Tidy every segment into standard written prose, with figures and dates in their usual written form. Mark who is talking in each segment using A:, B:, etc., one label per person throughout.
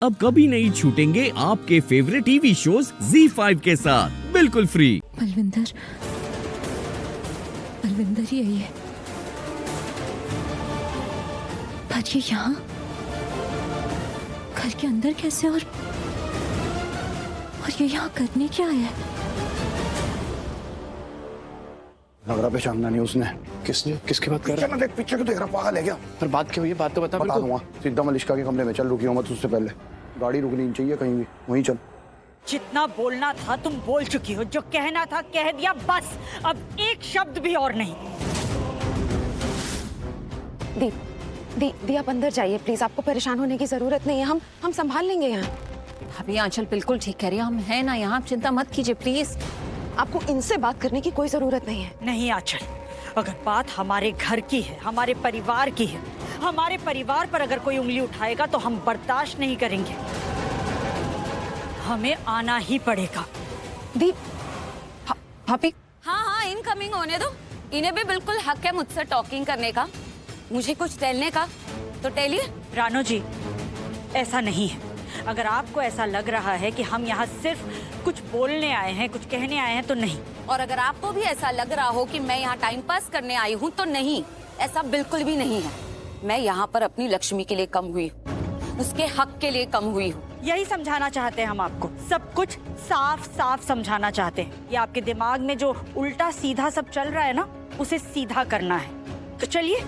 A: अब कभी नहीं छूटेंगे आपके फेवरेट टीवी शोज ZEE5 के साथ बिल्कुल फ्री।
B: बलविंदर ही है ये, पर ये यहाँ घर के अंदर कैसे और ये यहाँ करने क्या है?
C: लग रहा पहचानना नहीं उसने।
D: किसने? किसकी बात कर रहा है?
C: देख पीछे को देख रहा, पागल है क्या?
D: पर बात क्या हुई है? बात तो बता।
C: बता दूंगा। सीधा मलिश्का के कमरे में चल, रुकी हो मत उससे पहले। गाड़ी रुकनी नहीं चाहिए कहीं भी, वहीं चल।
E: जितना बोलना था तुम बोल चुकी हो, जो कहना था कह दिया, बस अब एक शब्द भी और नहीं।
F: दी आप अंदर जाइए प्लीज, आपको परेशान होने की जरूरत नहीं है, हम संभाल लेंगे यहाँ।
B: अभी आंचल बिल्कुल ठीक कह रही है, हम हैं ना यहाँ, आप चिंता मत कीजिए प्लीज।
F: आपको इनसे बात करने की कोई जरूरत नहीं है।
E: नहीं आंचल, अगर बात हमारे घर की है, हमारे परिवार की है, हमारे परिवार पर अगर कोई उंगली उठाएगा तो हम बर्दाश्त नहीं करेंगे। हमें आना ही पड़ेगा।
F: दी
B: भाभी
G: हाँ इनकमिंग होने दो, इन्हें भी बिल्कुल हक है मुझसे टॉकिंग करने का, मुझे कुछ टेलने का तो टेलिए।
E: रानो जी, ऐसा नहीं है। अगर आपको ऐसा लग रहा है कि हम यहाँ सिर्फ कुछ बोलने आए हैं, कुछ कहने आए हैं, तो नहीं।
G: और अगर आपको भी ऐसा लग रहा हो कि मैं यहाँ टाइम पास करने आई हूँ, तो नहीं, ऐसा बिल्कुल भी नहीं है। मैं यहाँ पर अपनी लक्ष्मी के लिए कम हुई हूँ, उसके हक के लिए कम हुई हूँ।
E: यही समझाना चाहते हैं हम आपको, सब कुछ साफ साफ समझाना चाहते हैं। ये आपके दिमाग में जो उल्टा सीधा सब चल रहा है ना, उसे सीधा करना है। तो चलिए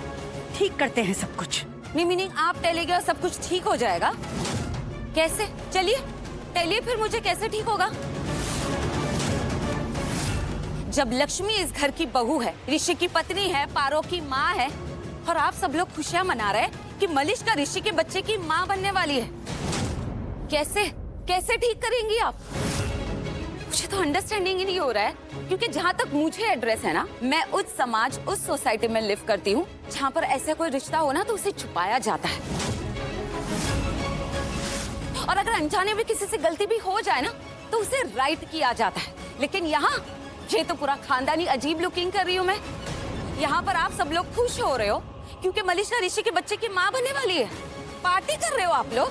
E: ठीक करते हैं सब कुछ।
G: नहीं मीनिंग आप टेलेंगे और सब कुछ ठीक हो जाएगा? कैसे? चलिए टेलिए फिर, मुझे कैसे ठीक होगा? जब लक्ष्मी इस घर की बहू है, ऋषि की पत्नी है, पारो की माँ है, और आप सब लोग खुशियां मना रहे हैं कि मलिश्का ऋषि के बच्चे की माँ बनने वाली है, कैसे कैसे ठीक करेंगी आप? मुझे तो अंडरस्टैंडिंग ही नहीं हो रहा है, क्योंकि जहाँ तक मुझे एड्रेस है ना, मैं उस समाज, उस सोसाइटी में लिव करती हूँ जहाँ पर ऐसा कोई रिश्ता हो ना तो उसे छुपाया जाता है, और अगर अनजाने में किसी से गलती भी हो जाए ना तो उसे राइट किया जाता है। लेकिन यहाँ ये तो पूरा खानदानी अजीब लुकिंग कर रही हूँ मैं। यहाँ पर आप सब लोग खुश हो रहे हो क्योंकि मलिश्का ऋषि के बच्चे की माँ बनने वाली है, पार्टी कर रहे हो आप लोग,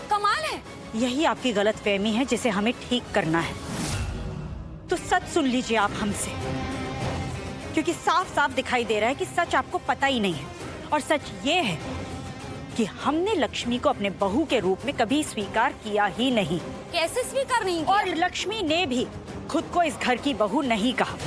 G: कमाल है।
E: यही आपकी गलतफहमी है जिसे हमें ठीक करना है। तो सच सुन लीजिए आप हमसे, क्योंकि साफ साफ दिखाई दे रहा है कि सच आपको पता ही नहीं है। और सच ये है कि हमने लक्ष्मी को अपने बहू के रूप में कभी स्वीकार किया ही नहीं।
G: कैसे स्वीकार नहीं किया?
E: और लक्ष्मी ने भी खुद को इस घर की बहू नहीं कहा।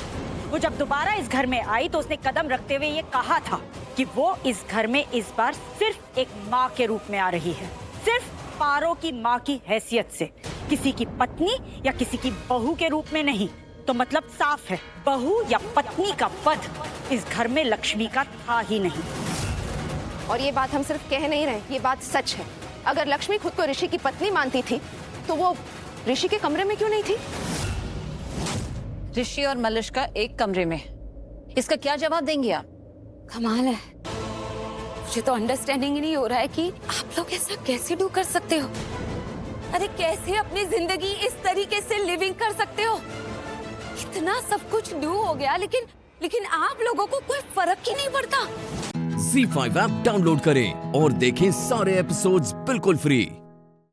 E: वो जब दोबारा इस घर में आई तो उसने कदम रखते हुए ये कहा था कि वो इस घर में इस बार सिर्फ एक माँ के रूप में आ रही है, सिर्फ पारो की माँ की हैसियत से, किसी की पत्नी या किसी की बहू के रूप में नहीं। तो मतलब साफ है, बहू या पत्नी का पद इस घर में लक्ष्मी का था ही नहीं।
F: और ये बात हम सिर्फ कह नहीं रहे, ये बात सच है। अगर लक्ष्मी खुद को ऋषि की पत्नी मानती थी तो वो ऋषि के कमरे में क्यों नहीं थी?
B: ऋषि और मलिश्का एक कमरे में, इसका क्या जवाब देंगी आप?
G: कमाल है, मुझे तो अंडरस्टैंडिंग ही नहीं हो रहा है कि आप लोग ऐसा कैसे डू कर सकते हो। अरे कैसे अपनी जिंदगी इस तरीके से लिविंग कर सकते हो? इतना सब कुछ डू हो गया, लेकिन आप लोगों को कोई फर्क ही नहीं पड़ता।
A: ZEE5 ऐप डाउनलोड करें और देखें सारे एपिसोड्स बिल्कुल फ्री।